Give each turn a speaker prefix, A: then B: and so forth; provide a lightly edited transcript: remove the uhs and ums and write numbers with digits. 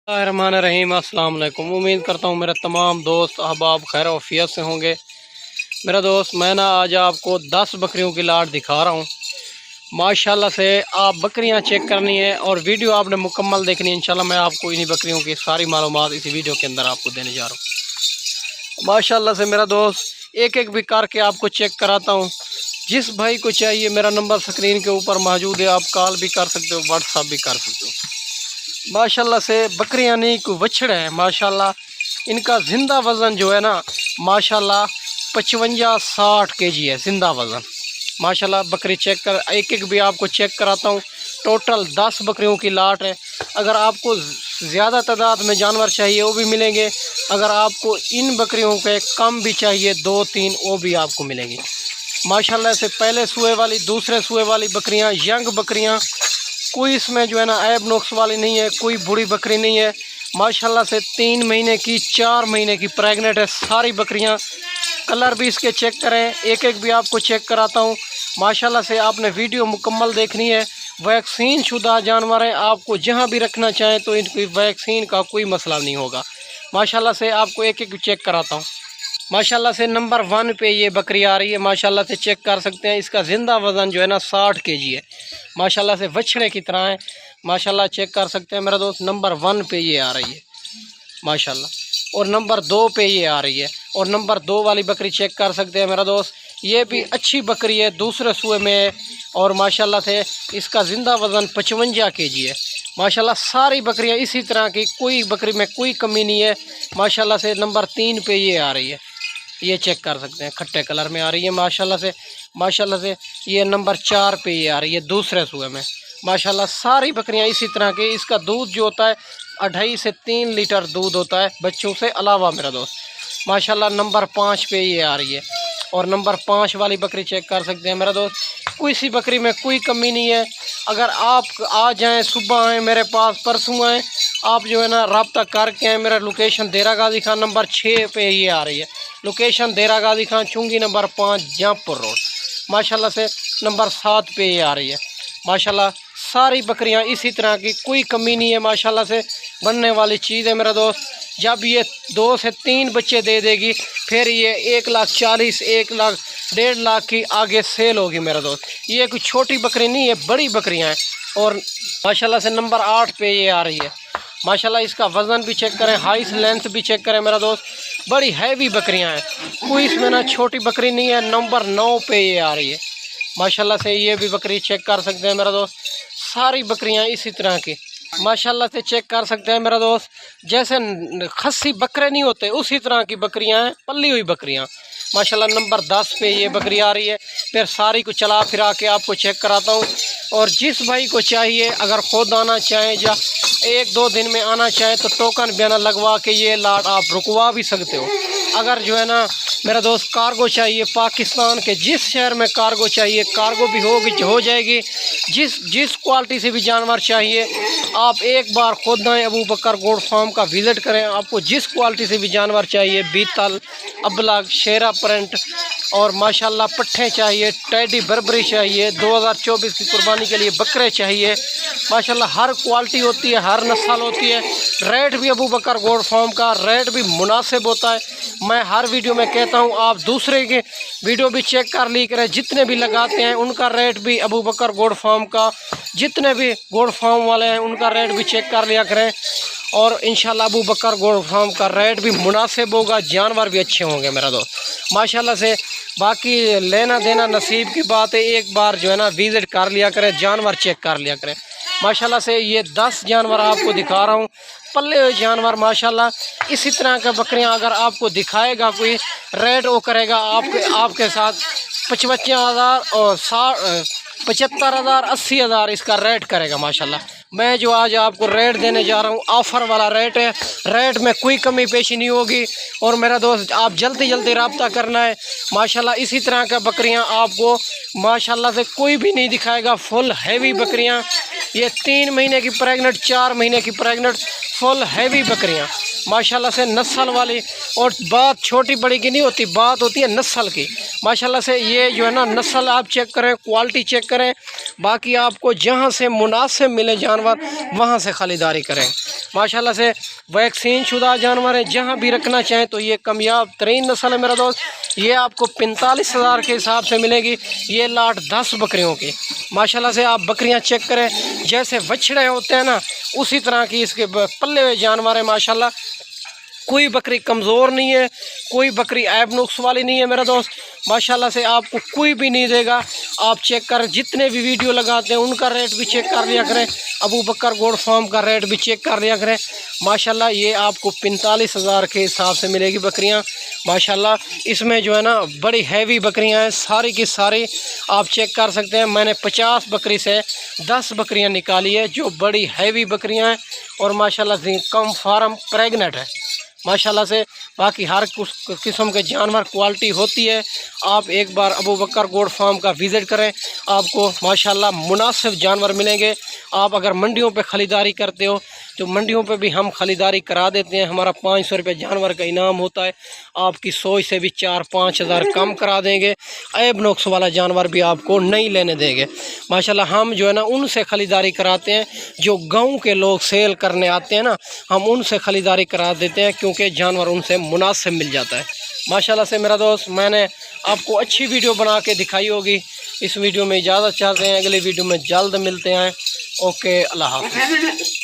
A: रहमान रहीम। अस्सलाम वालेकुम। उम्मीद करता हूँ मेरे तमाम दोस्त अहबाब खैर वफ़ियत से होंगे। मेरा दोस्त मैं ना आज आपको 10 बकरियों की लाट दिखा रहा हूँ। माशाल्लाह से आप बकरियाँ चेक करनी है और वीडियो आपने मुकम्मल देखनी है। इंशाल्लाह मैं आपको इन्हीं बकरियों की सारी मालूमात इसी वीडियो के अंदर आपको देने जा रहा हूँ। माशाल्लाह से मेरा दोस्त एक एक भी करके आपको चेक कराता हूँ। जिस भाई को चाहिए मेरा नंबर स्क्रीन के ऊपर मौजूद है, आप कॉल भी कर सकते हो, व्हाट्सअप भी कर सकते हो। माशाल्लाह से बकरियां नहीं कोई बछड़े हैं। माशाल्लाह इनका ज़िंदा वज़न जो है ना माशाल्लाह 55-60 kg है ज़िंदा वज़न। माशाल्लाह बकरी चेक कर, एक एक भी आपको चेक कराता हूँ। टोटल 10 बकरियों की लाट है। अगर आपको ज़्यादा तादाद में जानवर चाहिए वो भी मिलेंगे। अगर आपको इन बकरियों के कम भी चाहिए 2-3 वो भी आपको मिलेंगी। माशाल्लाह से पहले सुए वाली, दूसरे सुए वाली बकरियां, यंग बकरियां, कोई इसमें जो है ना ऐब नुक्स वाली नहीं है, कोई बूढ़ी बकरी नहीं है। माशाल्लाह से 3 महीने की, 4 महीने की प्रेग्नेंट है सारी बकरियां। कलर भी इसके चेक करें, एक एक भी आपको चेक कराता हूं। माशाल्लाह से आपने वीडियो मुकम्मल देखनी है। वैक्सीन शुदा जानवर है, आपको जहां भी रखना चाहें तो इनकी वैक्सीन का कोई मसला नहीं होगा। माशाल्लाह से आपको एक एक चेक कराता हूँ। माशाल्लाह से नंबर 1 पे ये बकरी आ रही है। माशाल्लाह से चेक कर सकते हैं, इसका ज़िंदा वज़न जो है ना 60 kg है। माशाल्लाह से बछड़े की तरह है। माशाल्लाह चेक कर सकते हैं मेरा दोस्त, नंबर 1 पे ये आ रही है माशाल्लाह। और नंबर 2 पे ये आ रही है। और नंबर 2 वाली बकरी चेक कर सकते हैं मेरा दोस्त, ये भी अच्छी बकरी है, दूसरे सूए में है। और माशाल्लाह से इसका ज़िंदा वज़न 55 kg है। माशाल्लाह सारी बकरियां इसी तरह की, कोई बकरी में कोई कमी नहीं है। माशाल्लाह से नंबर 3 पे ये आ रही है, ये चेक कर सकते हैं, खट्टे कलर में आ रही है माशाल्लाह से। माशाल्लाह से ये नंबर 4 पे ये आ रही है दूसरे सूए में। माशाल्लाह सारी बकरियां इसी तरह की। इसका दूध जो होता है 2.5 से 3 लीटर दूध होता है बच्चों से अलावा मेरा दोस्त। माशाल्लाह नंबर 5 पे ये आ रही है। और नंबर 5 वाली बकरी चेक कर सकते हैं मेरा दोस्त, कोई सी बकरी में कोई कमी नहीं है। अगर आप आ जाएँ, सुबह आएँ मेरे पास, परसों आएँ, आप जो है ना रब्ता करके आएँ। मेरा लोकेशन देरा गाजी खान नंबर 6 पे ये आ रही है। लोकेशन देरा गाजी खान, चुंगी नंबर 5, जहाँपुर रोड। माशाल्लाह से नंबर 7 पे ये आ रही है। माशाल्लाह सारी बकरियां इसी तरह की, कोई कमी नहीं है। माशाल्लाह से बनने वाली चीज़ है मेरा दोस्त। जब ये 2 से 3 बच्चे दे देगी फिर ये 1,40,000, 1,00,000, 1.5 की आगे सेल होगी मेरा दोस्त। ये कोई छोटी बकरी नहीं है, बड़ी बकरियां हैं। और माशाल्लाह से नंबर 8 पे ये आ रही है। माशाल्लाह इसका वज़न भी चेक करें, हाइट लेंथ भी चेक करें मेरा दोस्त। बड़ी हैवी बकरियां हैं, कोई इसमें ना छोटी बकरी नहीं है। नंबर 9 पे ये आ रही है। माशाल्लाह से ये भी बकरी चेक कर सकते हैं मेरा दोस्त। सारी बकरियां इसी तरह की माशाल्लाह से चेक कर सकते हैं मेरा दोस्त। जैसे खस्सी बकरे नहीं होते उसी तरह की बकरियां हैं, पली हुई बकरियां। माशाल्लाह नंबर 10 पे ये बकरी आ रही है। फिर सारी को चला फिरा के आपको चेक कराता हूँ। और जिस भाई को चाहिए, अगर ख़ुद आना चाहें या 1-2 दिन में आना चाहें तो टोकन बयाना लगवा के ये लाट आप रुकवा भी सकते हो। अगर जो है ना मेरा दोस्त कार्गो चाहिए, पाकिस्तान के जिस शहर में कार्गो चाहिए कार्गो भी हो जाएगी। जिस क्वालिटी से भी जानवर चाहिए आप एक बार खुद आएँ, अबू बकर गोड फार्म का विज़िट करें। आपको जिस क्वालिटी से भी जानवर चाहिए, बीतल, अबलग, शेरा प्रिंट और माशाल्लाह पट्ठे चाहिए, टैडी बर्बरी चाहिए, 2024 की कुर्बानी के लिए बकरे चाहिए। माशाल्लाह हर क्वालिटी होती है, हर नस्ल होती है। रेट भी अबू बकर गोड फार्म का रेट भी मुनासिब होता है। मैं हर वीडियो में कहता हूं, आप दूसरे के वीडियो भी चेक कर ली करें, जितने भी लगाते हैं उनका रेट भी अबू बकर गोड फार्म का, जितने भी गोड फार्म वाले हैं उनका रेट भी चेक कर लिया करें। और इंशाल्लाह अबू बकर गोड फार्म का रेट भी मुनासिब होगा, जानवर भी अच्छे होंगे मेरा दोस्त। माशाल्लाह से बाकी लेना देना नसीब की बात है। एक बार जो है ना विज़िट कर लिया करें, जानवर चेक कर लिया करें। माशाल्लाह से ये 10 जानवर आपको दिखा रहा हूँ, पल्ले हुए जानवर। माशाल्लाह इसी तरह के बकरियां अगर आपको दिखाएगा कोई, रेट वो करेगा आपके साथ 55,000 और 75,000, 80,000 इसका रेट करेगा माशाल्लाह। मैं जो आज आपको रेट देने जा रहा हूँ ऑफ़र वाला रेट है, रेट में कोई कमी पेशी नहीं होगी। और मेरा दोस्त आप जल्दी रब्ता करना है। माशाल्लाह इसी तरह का बकरियां आपको माशाल्लाह से कोई भी नहीं दिखाएगा। फुल हैवी बकरियां, ये 3 महीने की प्रेग्नेंट, 4 महीने की प्रेग्नेंट, फुल हैवी बकरियां माशाल्लाह से नस्ल वाली। और बात छोटी बड़ी की नहीं होती, बात होती है नस्ल की। माशाल्लाह से ये जो है ना नस्ल आप चेक करें, क्वालिटी चेक करें। बाकी आपको जहाँ से मुनासिब मिले जानवर वहाँ से ख़रीदारी करें। माशाल्लाह से वैक्सीन शुदा जानवर है, जहाँ भी रखना चाहें तो ये कामयाब तरीन नस्ल है मेरा दोस्त। ये आपको 45,000 के हिसाब से मिलेगी। ये लाट 10 बकरियों की माशाल्लाह से आप बकरियां चेक करें, जैसे बछड़े होते हैं ना उसी तरह की इसके पल्ले हुए जानवर है माशाल्लाह। कोई बकरी कमज़ोर नहीं है, कोई बकरी ऐब नुक्स वाली नहीं है मेरा दोस्त। माशाल्लाह से आपको कोई भी नहीं देगा। आप चेक कर, जितने भी वीडियो लगाते हैं उनका रेट भी चेक कर लिया करें, अबू बकर गोड फार्म का रेट भी चेक कर लिया करें। माशाल्लाह ये आपको 45,000 के हिसाब से मिलेगी बकरियां माशाल्लाह। इसमें जो है ना बड़ी हैवी बकरियां हैं, सारी की सारी आप चेक कर सकते हैं। मैंने 50 बकरी से 10 बकरियां निकाली है जो बड़ी हैवी बकरियां हैं और माशाल्लाह से कम फार्म प्रेगनेंट है माशाल्लाह से। बाकी हर किस्म के जानवर क्वालिटी होती है। आप एक बार अबू बकर गोड फार्म का विज़िट करें, आपको माशाल्लाह मुनासिब जानवर मिलेंगे। आप अगर मंडियों पे ख़रीदारी करते हो तो मंडियों पे भी हम ख़रीदारी करा देते हैं। हमारा 500 रुपये जानवर का इनाम होता है। आपकी सोच से भी 4-5 हज़ार कम करा देंगे। ऐब नुक्स वाला जानवर भी आपको नहीं लेने देंगे माशाल्लाह। हम जो है ना उनसे ख़रीदारी कराते हैं, जो गाँव के लोग सेल करने आते हैं ना, हम उनसे ख़रीदारी करा देते हैं क्योंकि जानवर उनसे मुनासिब मिल जाता है माशाल्लाह से मेरा दोस्त। मैंने आपको अच्छी वीडियो बना के दिखाई होगी। इस वीडियो में इजाज़त चाहते हैं, अगले वीडियो में जल्द मिलते हैं। ओके, अल्लाह हाफ़िज़।